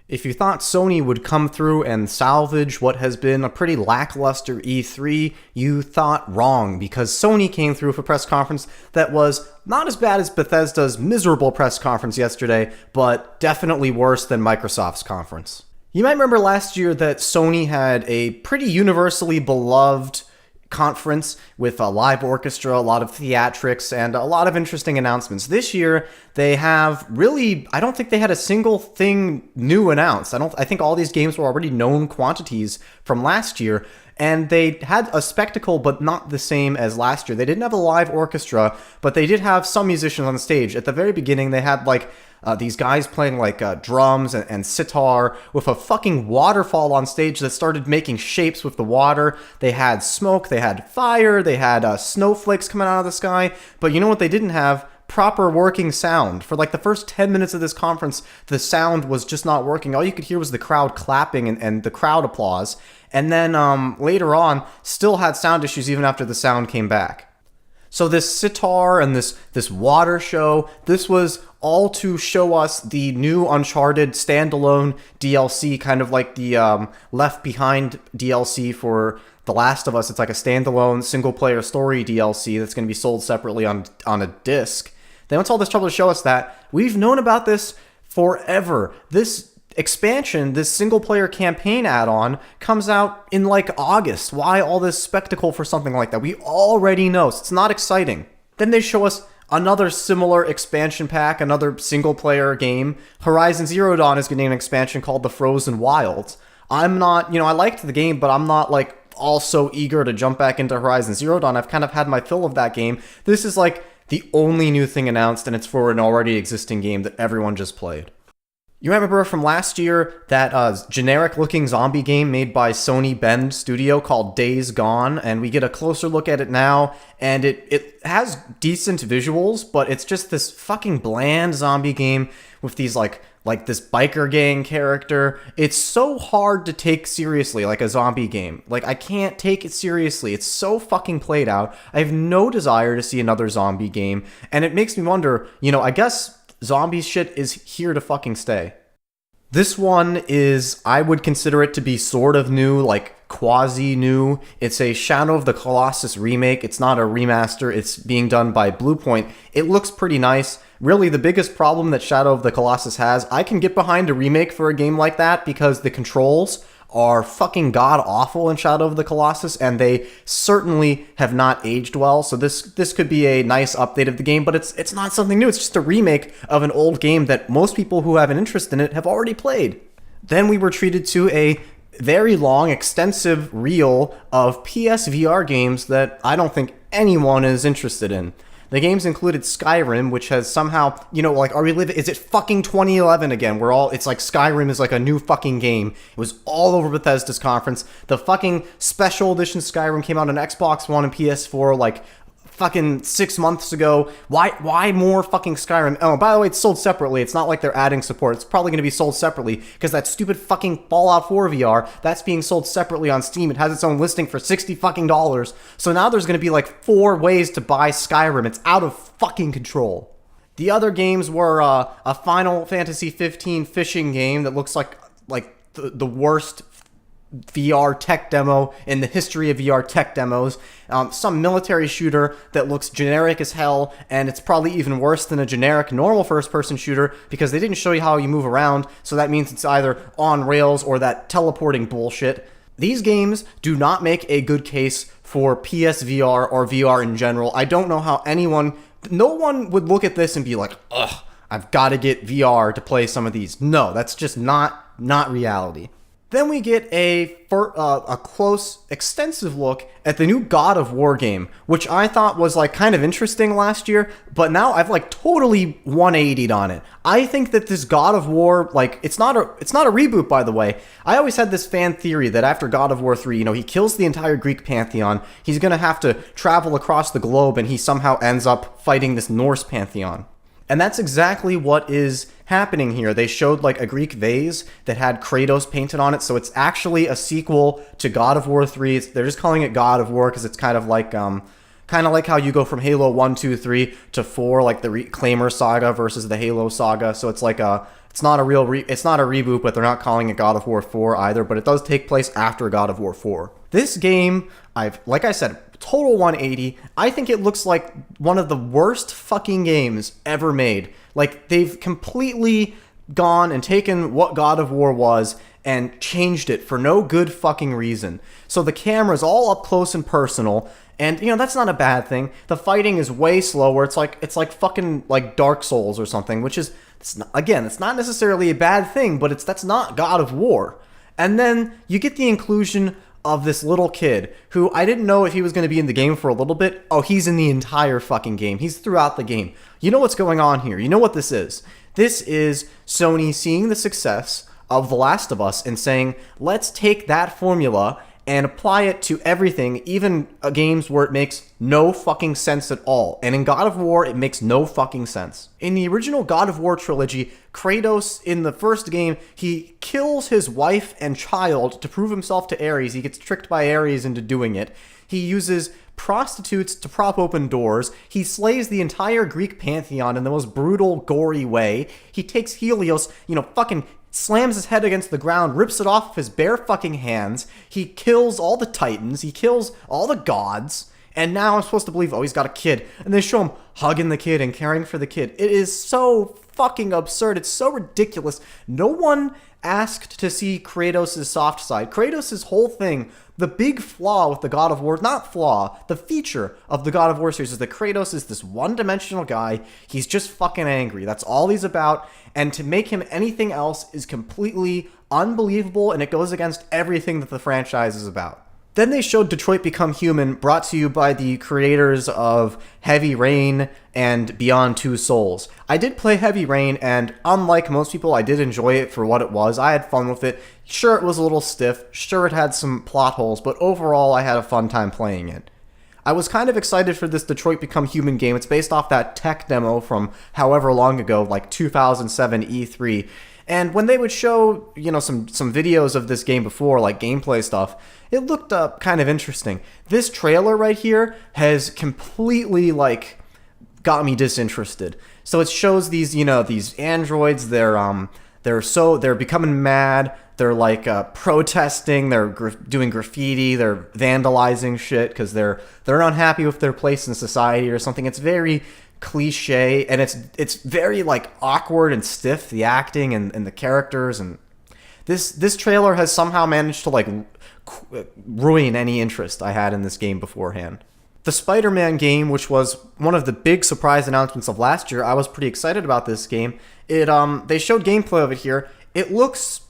If you thought Sony would come through and salvage what has been a pretty lackluster E3, you thought wrong, because Sony came through with a press conference that was not as bad as Bethesda's miserable press conference yesterday, but definitely worse than Microsoft's conference. You might remember last year that Sony had a pretty universally beloved conference with a live orchestra, a lot of theatrics, and a lot of interesting announcements. This year, they have really, I don't think they had a single thing new announced. I think all these games were already known quantities from last year, and they had a spectacle, but not the same as last year. They didn't have a live orchestra, but they did have some musicians on the stage. At the very beginning, they had these guys playing drums and sitar with a fucking waterfall on stage that started making shapes with the water. They had smoke, they had fire, they had snowflakes coming out of the sky. But you know what they didn't have? Proper working sound. For the first 10 minutes of this conference, the sound was just not working. All you could hear was the crowd clapping and the crowd applause. And then later on, still had sound issues even after the sound came back. So this sitar and this water show, this was all to show us the new Uncharted standalone DLC, kind of like the Left Behind DLC for The Last of Us. It's like a standalone single-player story DLC that's going to be sold separately on a disc. They went to all this trouble to show us that. We've known about this forever. This expansion, this single-player campaign add-on, comes out in August. Why all this spectacle for something like that? We already know, so it's not exciting. Then they show us another similar expansion pack, another single-player game. Horizon Zero Dawn is getting an expansion called The Frozen Wilds. I'm not, I liked the game, but I'm not all so eager to jump back into Horizon Zero Dawn. I've kind of had my fill of that game. This is the only new thing announced, and it's for an already existing game that everyone just played. You remember from last year that generic-looking zombie game made by Sony Bend Studio called Days Gone, and we get a closer look at it now, and it has decent visuals, but it's just this fucking bland zombie game with these this biker gang character. It's so hard to take seriously, a zombie game. I can't take it seriously. It's so fucking played out. I have no desire to see another zombie game, and it makes me wonder, I guess zombie shit is here to fucking stay. This one is, I would consider it to be sort of new, quasi-new. It's a Shadow of the Colossus remake. It's not a remaster. It's being done by Bluepoint. It looks pretty nice. Really, the biggest problem that Shadow of the Colossus has, I can get behind a remake for a game like that because the controls are fucking god-awful in Shadow of the Colossus, and they certainly have not aged well, so this could be a nice update of the game, but it's not something new. It's just a remake of an old game that most people who have an interest in it have already played. Then we were treated to a very long, extensive reel of PSVR games that I don't think anyone is interested in. The games included Skyrim, which has somehow, are we living, is it fucking 2011 again? It's Skyrim is a new fucking game. It was all over Bethesda's conference. The fucking special edition Skyrim came out on Xbox One and PS4 fucking 6 months ago. Why more fucking Skyrim? Oh, by the way, it's sold separately. It's not like they're adding support. It's probably going to be sold separately because that stupid fucking Fallout 4 VR, that's being sold separately on Steam. It has its own listing for $60 fucking. So now there's going to be 4 ways to buy Skyrim. It's out of fucking control. The other games were a Final Fantasy 15 fishing game that looks like the worst VR tech demo in the history of VR tech demos, some military shooter that looks generic as hell, and it's probably even worse than a generic normal first-person shooter because they didn't show you how you move around, so that means it's either on rails or that teleporting bullshit. These games do not make a good case for PSVR or VR in general. I don't know how no one would look at this and be like, ugh, I've got to get VR to play some of these. No, that's just not reality. Then we get a close, extensive look at the new God of War game, which I thought was kind of interesting last year, but now I've totally 180'd on it. I think that this God of War, it's not a reboot, by the way. I always had this fan theory that after God of War 3, he kills the entire Greek pantheon, he's gonna have to travel across the globe, and he somehow ends up fighting this Norse pantheon. And that's exactly what is happening here. They showed a Greek vase that had Kratos painted on it, so it's actually a sequel to God of War 3. They're just calling it God of War because it's kind of like how you go from Halo 1, 2, 3 to 4, the Reclaimer saga versus the Halo saga. So it's It's not a it's not a reboot, but they're not calling it God of War 4 either, but it does take place after God of War 4. This game, like I said, total 180. I think it looks like one of the worst fucking games ever made. Like, they've completely gone and taken what God of War was and changed it for no good fucking reason. So the camera's all up close and personal, and that's not a bad thing. The fighting is way slower. It's like fucking like Dark Souls or something, which is it's not necessarily a bad thing, but that's not God of War. And then you get the inclusion of this little kid who I didn't know if he was going to be in the game for a little bit. Oh, he's in the entire fucking game. He's throughout the game. You know what's going on here. You know what this is. This is Sony seeing the success of The Last of Us and saying, let's take that formula and apply it to everything, even games where it makes no fucking sense at all. And in God of War, it makes no fucking sense. In the original God of War trilogy, Kratos, in the first game, he kills his wife and child to prove himself to Ares. He gets tricked by Ares into doing it. He uses prostitutes to prop open doors. He slays the entire Greek pantheon in the most brutal, gory way. He takes Helios, fucking slams his head against the ground, rips it off of his bare fucking hands. He kills all the titans. He kills all the gods. And now I'm supposed to believe, he's got a kid. And they show him hugging the kid and caring for the kid. It is so fucking absurd. It's so ridiculous. No one asked to see Kratos' soft side. Kratos' whole thing, the big flaw with the God of War, not flaw, the feature of the God of War series is that Kratos is this one-dimensional guy. He's just fucking angry. That's all he's about. And to make him anything else is completely unbelievable, and it goes against everything that the franchise is about. Then they showed Detroit Become Human, brought to you by the creators of Heavy Rain and Beyond Two Souls. I did play Heavy Rain, and unlike most people, I did enjoy it for what it was. I had fun with it. Sure, it was a little stiff. Sure, it had some plot holes, but overall, I had a fun time playing it. I was kind of excited for this Detroit Become Human game. It's based off that tech demo from however long ago, like 2007 E3. And when they would show, some videos of this game before, like gameplay stuff, it looked kind of interesting. This trailer right here has completely, got me disinterested. So it shows these, these androids, they're becoming mad, they're protesting, they're doing graffiti, they're vandalizing shit because they're unhappy with their place in society or something. It's very cliche, and it's very awkward and stiff, the acting and the characters, and this trailer has somehow managed to ruin any interest I had in this game beforehand. The SpiderMan game, which was one of the big surprise announcements of last year, I was pretty excited about this game. They showed gameplay of it here. It looks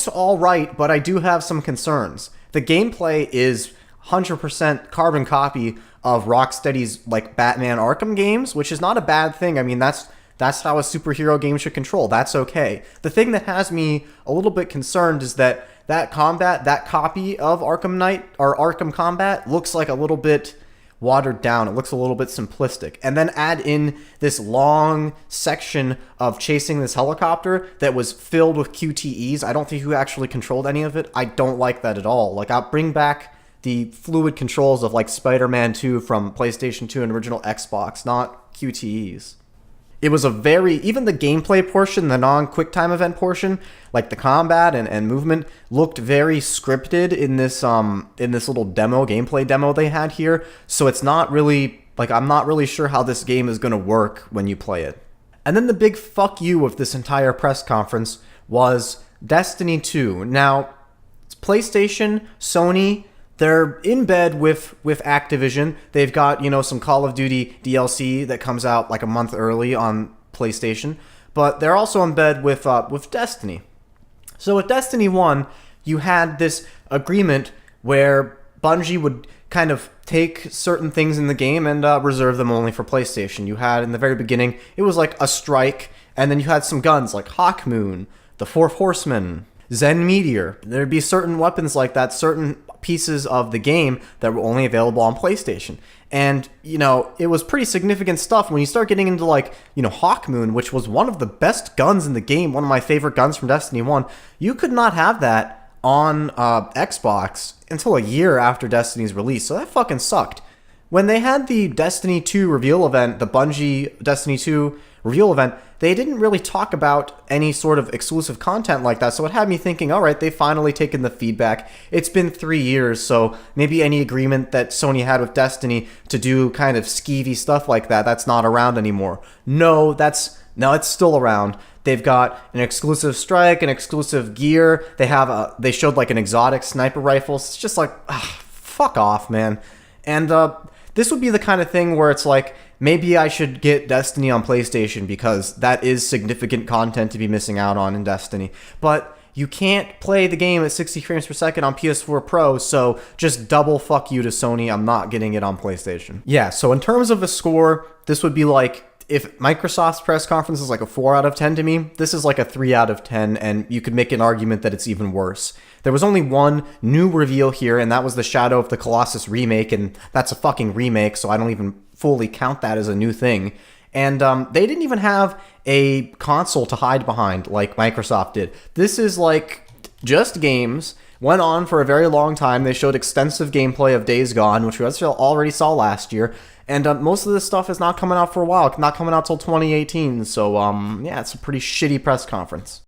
all right, but I do have some concerns. The gameplay is 100% carbon copy of Rocksteady's Batman Arkham games, which is not a bad thing. I mean, that's how a superhero game should control. That's okay. The thing that has me a little bit concerned is that copy of Arkham Knight or Arkham Combat looks like a little bit watered down. It looks a little bit simplistic. And then add in this long section of chasing this helicopter that was filled with QTEs. I don't think you actually controlled any of it. I don't like that at all. I'll bring back the fluid controls of Spider-Man 2 from PlayStation 2 and original Xbox, not QTEs. It was even the gameplay portion, the non-QuickTime event portion, the combat and movement, looked very scripted in this little gameplay demo they had here. So it's not really, I'm not really sure how this game is going to work when you play it. And then the big fuck you of this entire press conference was Destiny 2. Now, it's PlayStation, Sony, they're in bed with Activision. They've got, some Call of Duty DLC that comes out a month early on PlayStation. But they're also in bed with Destiny. So with Destiny 1, you had this agreement where Bungie would kind of take certain things in the game and reserve them only for PlayStation. You had, in the very beginning, it was a strike, and then you had some guns like Hawkmoon, the Four Horsemen, Zen Meteor. There'd be certain weapons like that, certain pieces of the game that were only available on PlayStation. And, it was pretty significant stuff when you start getting into Hawkmoon, which was one of the best guns in the game, one of my favorite guns from Destiny 1. You could not have that on Xbox until a year after Destiny's release, so that fucking sucked. When they had the Destiny 2 reveal event, the Bungie Destiny 2 reveal event, they didn't really talk about any sort of exclusive content like that, so it had me thinking, alright, they've finally taken the feedback. It's been 3 years, so maybe any agreement that Sony had with Destiny to do kind of skeevy stuff like that, that's not around anymore. No, it's still around. They've got an exclusive strike, an exclusive gear. They showed like an exotic sniper rifle. It's just like, fuck off, man. And this would be the kind of thing where it's like, maybe I should get Destiny on PlayStation because that is significant content to be missing out on in Destiny. But you can't play the game at 60 frames per second on PS4 Pro, so just double fuck you to Sony. I'm not getting it on PlayStation. Yeah, so in terms of a score, this would be like, if Microsoft's press conference is like a 4 out of 10 to me, this is like a 3 out of 10, and you could make an argument that it's even worse. There was only one new reveal here, and that was the Shadow of the Colossus remake, and that's a fucking remake, so I don't even fully count that as a new thing. And they didn't even have a console to hide behind like Microsoft did. This is like just games. Went on for a very long time. They showed extensive gameplay of Days Gone, which we already saw last year. And most of this stuff is not coming out for a while. Not coming out till 2018. So, yeah, it's a pretty shitty press conference.